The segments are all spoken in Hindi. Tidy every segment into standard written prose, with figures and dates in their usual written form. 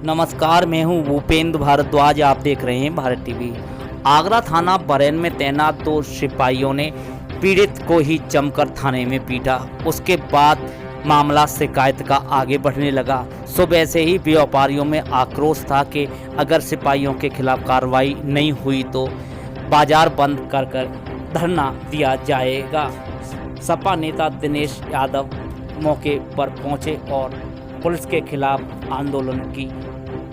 नमस्कार, मैं हूं भूपेंद्र भारद्वाज। आप देख रहे हैं भारत टीवी। आगरा थाना बरैन में तैनात 2 सिपाहियों ने पीड़ित को ही जमकर थाने में पीटा। उसके बाद मामला शिकायत का आगे बढ़ने लगा। सुबह से ही व्यापारियों में आक्रोश था कि अगर सिपाहियों के खिलाफ कार्रवाई नहीं हुई तो बाजार बंद कर धरना दिया जाएगा। सपा नेता दिनेश यादव मौके पर पहुंचे और पुलिस के खिलाफ आंदोलन की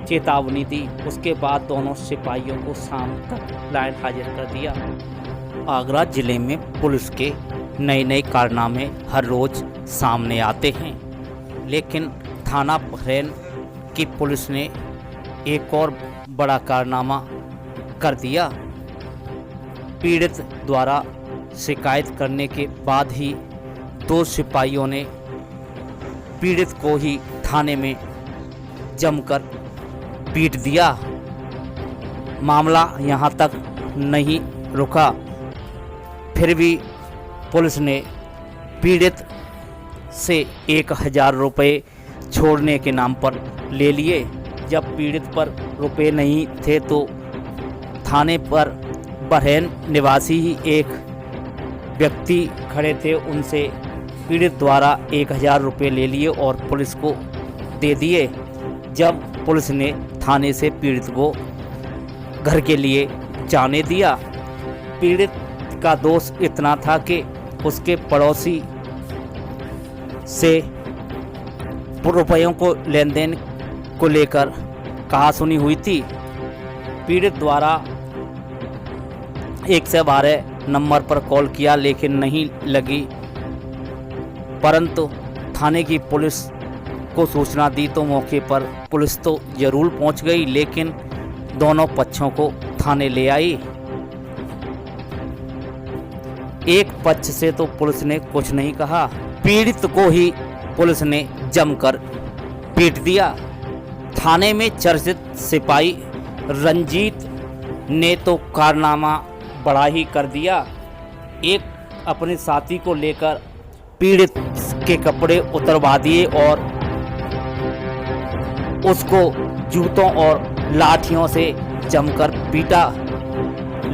चेतावनी दी। उसके बाद दोनों सिपाहियों को शाम तक लाइन हाजिर कर दिया। आगरा जिले में पुलिस के नए कारनामे हर रोज सामने आते हैं, लेकिन थाना बरैन की पुलिस ने एक और बड़ा कारनामा कर दिया। पीड़ित द्वारा शिकायत करने के बाद ही 2 सिपाहियों ने पीड़ित को ही थाने में जमकर पीट दिया। मामला यहाँ तक नहीं रुका, फिर भी पुलिस ने पीड़ित से 1000 रुपये छोड़ने के नाम पर ले लिए। जब पीड़ित पर रुपए नहीं थे तो थाने पर बरैन निवासी ही एक व्यक्ति खड़े थे, उनसे पीड़ित द्वारा 1000 रुपये ले लिए और पुलिस को दे दिए। जब पुलिस ने थाने से पीड़ित को घर के लिए जाने दिया, पीड़ित का दोष इतना था कि उसके पड़ोसी से रुपयों को लेन देन को लेकर कहासुनी हुई थी। पीड़ित द्वारा 112 नंबर पर कॉल किया लेकिन नहीं लगी, परंतु थाने की पुलिस को सूचना दी तो मौके पर पुलिस तो जरूर पहुंच गई, लेकिन दोनों पक्षों को थाने ले आई। एक पक्ष से तो पुलिस ने कुछ नहीं कहा, पीड़ित को ही पुलिस ने जमकर पीट दिया। थाने में चर्चित सिपाही रंजीत ने तो कारनामा बड़ा ही कर दिया। एक अपने साथी को लेकर पीड़ित के कपड़े उतरवा दिए और उसको जूतों और लाठियों से जमकर पीटा।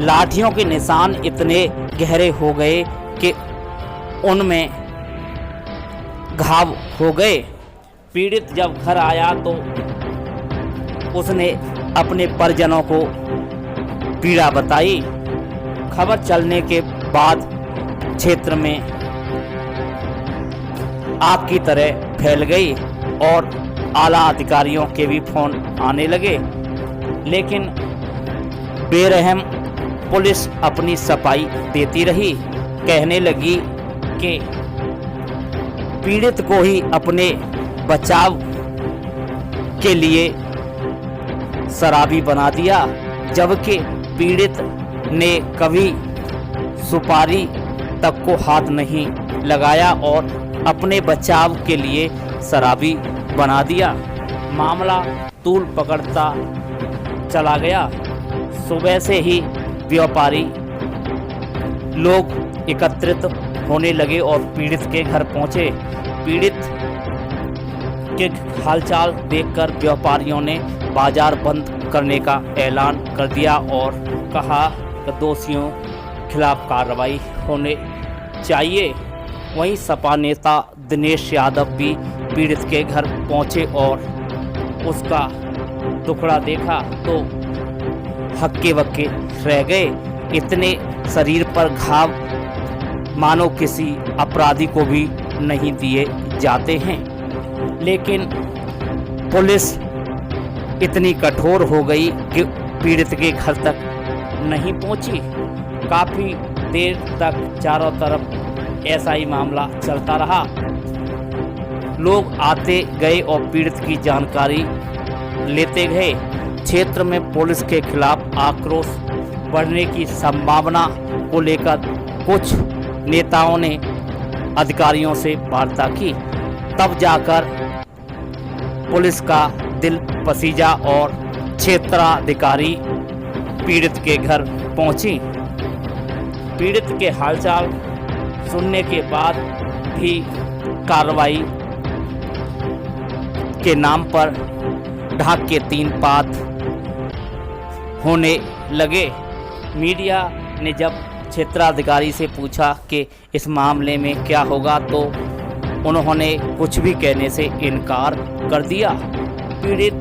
लाठियों के निशान इतने गहरे हो गए कि उनमें घाव हो गए। पीड़ित जब घर आया तो उसने अपने परिजनों को पीड़ा बताई। खबर चलने के बाद क्षेत्र में आग की तरह फैल गई और आला अधिकारियों के भी फोन आने लगे, लेकिन बेरहम पुलिस अपनी सफाई देती रही। कहने लगी कि पीड़ित को ही अपने बचाव के लिए शराबी बना दिया, जबकि पीड़ित ने कभी सुपारी तक को हाथ नहीं लगाया और अपने बचाव के लिए शराबी बना दिया। मामला तूल पकड़ता चला गया। सुबह से ही व्यापारी लोग एकत्रित होने लगे और पीड़ित के घर पहुंचे। पीड़ित के हालचाल देखकर व्यापारियों ने बाजार बंद करने का ऐलान कर दिया और कहा कि दोषियों खिलाफ कार्रवाई होने चाहिए। वहीं सपा नेता दिनेश यादव भी पीड़ित के घर पहुंचे और उसका टुकड़ा देखा तो हक्के बक्के रह गए। इतने शरीर पर घाव मानो किसी अपराधी को भी नहीं दिए जाते हैं, लेकिन पुलिस इतनी कठोर हो गई कि पीड़ित के घर तक नहीं पहुंची। काफ़ी देर तक चारों तरफ ऐसा ही मामला चलता रहा। लोग आते गए और पीड़ित की जानकारी लेते गए। क्षेत्र में पुलिस के खिलाफ आक्रोश बढ़ने की संभावना को लेकर कुछ नेताओं ने अधिकारियों से वार्ता की, तब जाकर पुलिस का दिल पसीजा और क्षेत्राधिकारी पीड़ित के घर पहुंची। पीड़ित के हालचाल सुनने के बाद भी कार्रवाई के नाम पर ढाक के 3 पात होने लगे। मीडिया ने जब क्षेत्राधिकारी से पूछा कि इस मामले में क्या होगा तो उन्होंने कुछ भी कहने से इनकार कर दिया। पीड़ित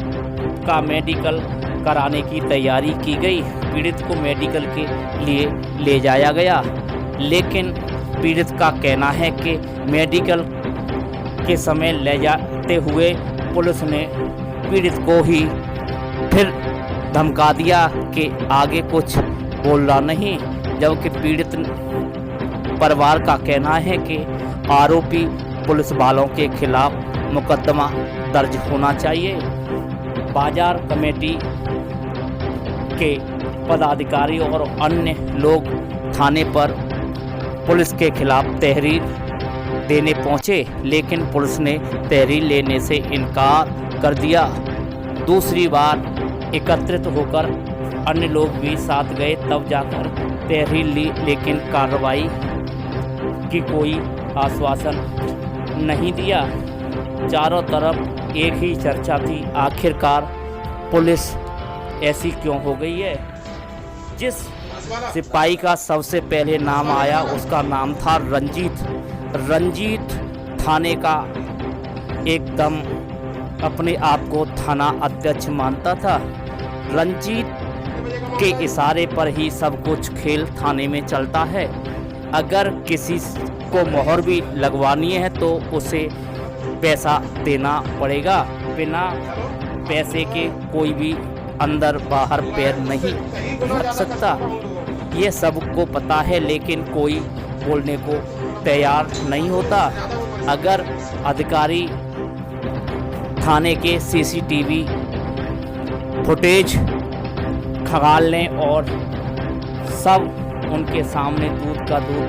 का मेडिकल कराने की तैयारी की गई। पीड़ित को मेडिकल के लिए ले जाया गया, लेकिन पीड़ित का कहना है कि मेडिकल के समय ले जाते हुए पुलिस ने पीड़ित को ही फिर धमका दिया कि आगे कुछ बोलना नहीं, जबकि पीड़ित परिवार का कहना है कि आरोपी पुलिस वालों के खिलाफ मुकदमा दर्ज होना चाहिए। बाजार कमेटी के पदाधिकारी और अन्य लोग थाने पर पुलिस के खिलाफ तहरीर देने पहुंचे, लेकिन पुलिस ने तहरीर लेने से इनकार कर दिया। दूसरी बार एकत्रित होकर अन्य लोग भी साथ गए, तब जाकर तहरीर ली, लेकिन कार्रवाई की कोई आश्वासन नहीं दिया। चारों तरफ एक ही चर्चा थी, आखिरकार पुलिस ऐसी क्यों हो गई है। जिस सिपाही का सबसे पहले नाम आया उसका नाम था रंजीत। रंजीत थाने का एकदम अपने आप को थाना अध्यक्ष मानता था। रंजीत के इशारे पर ही सब कुछ खेल थाने में चलता है। अगर किसी को मोहर भी लगवानी है तो उसे पैसा देना पड़ेगा। बिना पैसे के कोई भी अंदर बाहर पैर नहीं रख सकता। ये सबको पता है, लेकिन कोई बोलने को तैयार नहीं होता। अगर अधिकारी थाने के सीसीटीवी फुटेज खंगाल लें और सब उनके सामने दूध का दूध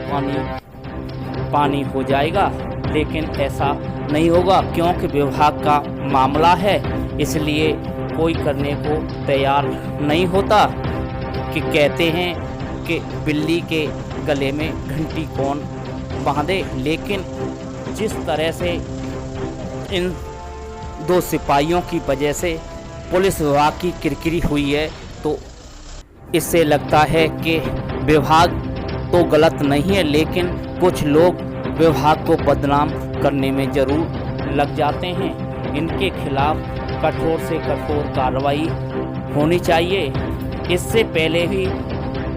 पानी हो जाएगा, लेकिन ऐसा नहीं होगा क्योंकि विभाग का मामला है, इसलिए कोई करने को तैयार नहीं होता। कि कहते हैं कि बिल्ली के गले में घंटी कौन बांधे, लेकिन जिस तरह से इन 2 सिपाहियों की वजह से पुलिस विभाग की किरकिरी हुई है, तो इससे लगता है कि विभाग तो गलत नहीं है, लेकिन कुछ लोग विभाग को बदनाम करने में ज़रूर लग जाते हैं। इनके खिलाफ कठोर से कठोर कार्रवाई होनी चाहिए। इससे पहले भी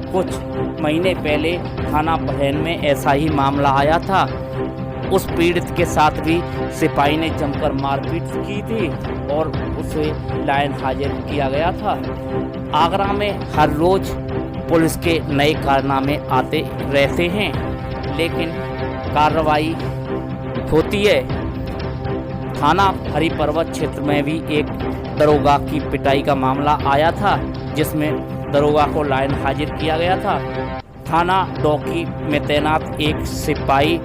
कुछ महीने पहले थाना बरैन में ऐसा ही मामला आया था। उस पीड़ित के साथ भी सिपाही ने जमकर मारपीट की थी और उसे लाइन हाजिर किया गया था। आगरा में हर रोज़ पुलिस के नए कारनामे आते रहते हैं, लेकिन कार्रवाई होती है। थाना हरी पर्वत क्षेत्र में भी एक दरोगा की पिटाई का मामला आया था, जिसमें दरोगा को लाइन हाजिर किया गया था। थाना डौकी में तैनात एक सिपाही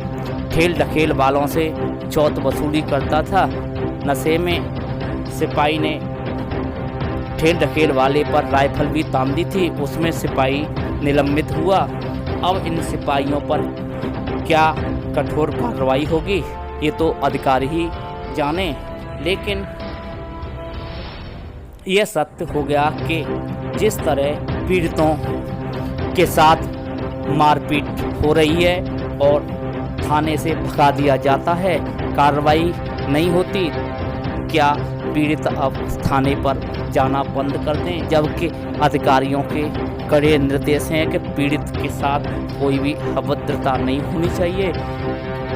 ठेल ढकेल वालों से चौथ वसूली करता था। नशे में सिपाही ने ठेल ढकेल वाले पर राइफल भी तान दी थी, उसमें सिपाही निलंबित हुआ। अब इन सिपाहियों पर क्या कठोर कार्रवाई होगी ये तो अधिकारी ही जाने, लेकिन यह सत्य हो गया कि जिस तरह पीड़ितों के साथ मारपीट हो रही है और थाने से भगा दिया जाता है, कार्रवाई नहीं होती, क्या पीड़ित अब थाने पर जाना बंद कर दें, जबकि अधिकारियों के कड़े निर्देश हैं कि पीड़ित के साथ कोई भी अभद्रता नहीं होनी चाहिए,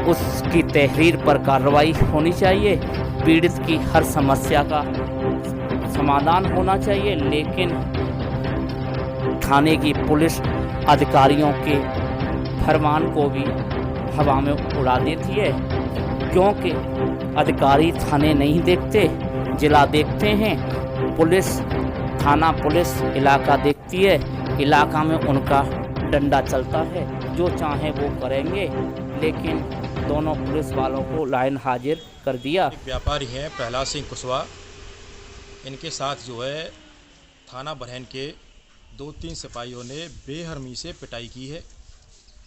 उसकी तहरीर पर कार्रवाई होनी चाहिए, पीड़ित की हर समस्या का समाधान होना चाहिए। लेकिन थाने की पुलिस अधिकारियों के फरमान को भी हवा में उड़ा देती है, क्योंकि अधिकारी थाने नहीं देखते, जिला देखते हैं। पुलिस थाना पुलिस इलाका देखती है, इलाका में उनका डंडा चलता है, जो चाहे वो करेंगे। लेकिन दोनों पुलिस वालों को लाइन हाजिर कर दिया। व्यापारी हैं प्रहलाद सिंह कुशवाहा, इनके साथ जो है थाना बरैन के 2-3 सिपाहियों ने बेरहमी से पिटाई की है।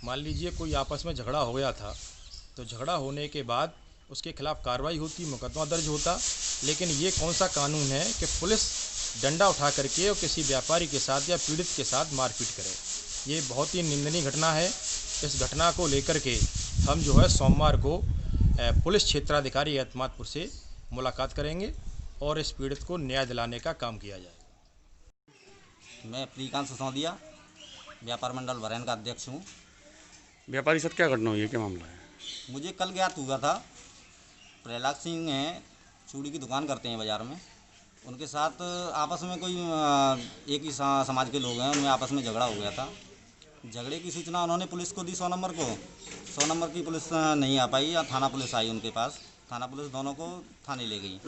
मान लीजिए कोई आपस में झगड़ा हो गया था, तो झगड़ा होने के बाद उसके खिलाफ कार्रवाई होती, मुकदमा दर्ज होता। लेकिन ये कौन सा कानून है कि पुलिस डंडा उठा करके और किसी व्यापारी के साथ या पीड़ित के साथ मारपीट करे। ये बहुत ही निंदनीय घटना है। इस घटना को लेकर के हम जो है सोमवार को पुलिस क्षेत्राधिकारी एतमादपुर से मुलाकात करेंगे और इस पीड़ित को न्याय दिलाने का काम किया जाए। मैं प्रीकांत सिसोदिया व्यापार मंडल बरैन का अध्यक्ष हूँ। व्यापारी साथ क्या घटना हुई है, क्या मामला है? मुझे कल ज्ञात हुआ था, प्रहलाद सिंह हैं, चूड़ी की दुकान करते हैं बाज़ार में। उनके साथ आपस में कोई एक ही समाज के लोग हैं, उनमें आपस में झगड़ा हो गया था। झगड़े की सूचना उन्होंने पुलिस को दी 100 नंबर को। 100 नंबर की पुलिस नहीं आ पाई, या थाना पुलिस आई उनके पास। थाना पुलिस दोनों को थाने ले गई।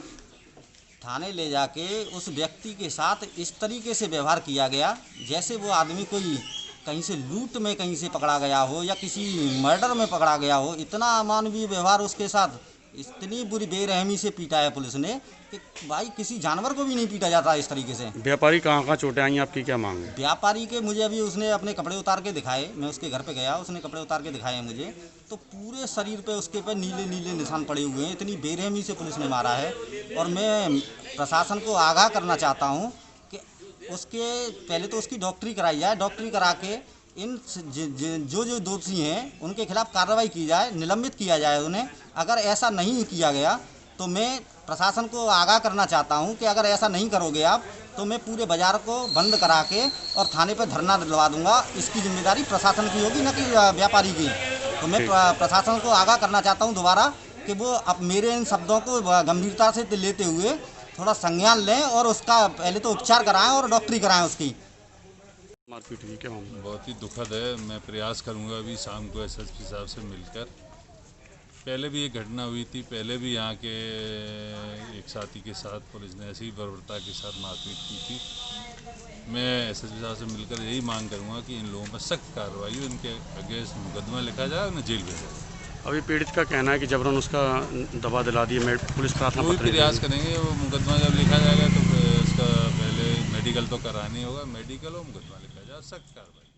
थाने ले जाके उस व्यक्ति के साथ इस तरीके से व्यवहार किया गया जैसे वो आदमी कोई कहीं से लूट में कहीं से पकड़ा गया हो या किसी मर्डर में पकड़ा गया हो। इतना अमानवीय व्यवहार उसके साथ, इतनी बुरी बेरहमी से पीटा है पुलिस ने कि भाई किसी जानवर को भी नहीं पीटा जाता इस तरीके से। व्यापारी कहाँ चोटें आई, आपकी क्या मांग है? व्यापारी के मुझे अभी उसने अपने कपड़े उतार के दिखाए, मैं उसके घर पे गया, उसने कपड़े उतार के दिखाए मुझे, तो पूरे शरीर पे उसके पे नीले नीले निशान पड़े हुए हैं। इतनी बेरहमी से पुलिस ने मारा है। और मैं प्रशासन को आगाह करना चाहता हूँ कि उसके पहले तो उसकी डॉक्टरी कराई जाए। डॉक्टरी करा के इन जो दोषी हैं उनके खिलाफ कार्रवाई की जाए, निलंबित किया जाए उन्हें। अगर ऐसा नहीं किया गया तो मैं प्रशासन को आगाह करना चाहता हूं कि अगर ऐसा नहीं करोगे आप तो मैं पूरे बाज़ार को बंद करा के और थाने पर धरना दिलवा दूंगा। इसकी जिम्मेदारी प्रशासन की होगी, न कि व्यापारी की। तो मैं प्रशासन को आगाह करना चाहता हूं दोबारा कि वो अब मेरे इन शब्दों को गंभीरता से लेते हुए थोड़ा संज्ञान लें और उसका पहले तो उपचार कराएं और डॉक्टरी कराएं उसकी। मारपीट हुई, क्या मामला? बहुत ही दुखद है। मैं प्रयास करूंगा अभी शाम को एसएसपी साहब से मिलकर। पहले भी एक घटना हुई थी, पहले भी यहाँ के एक साथी के साथ पुलिस ने ऐसी बर्बरता के साथ मारपीट की थी। मैं एसएसपी साहब से मिलकर यही मांग करूंगा कि इन लोगों पर सख्त कार्रवाई हो, इनके अगेंस्ट मुकदमा लिखा जाए, उन्हें जेल भेजा जाए। अभी पीड़ित का कहना है कि जबरन उसका दवा दिला दी, पुलिस प्रार्थना कोई पत्र प्रयास करेंगे, वो मुकदमा जब लिखा जाएगा तो उसका पहले मेडिकल तो करानी होगा, मेडिकल और मुकदमा लिखा जाए, सख्त कार्रवाई।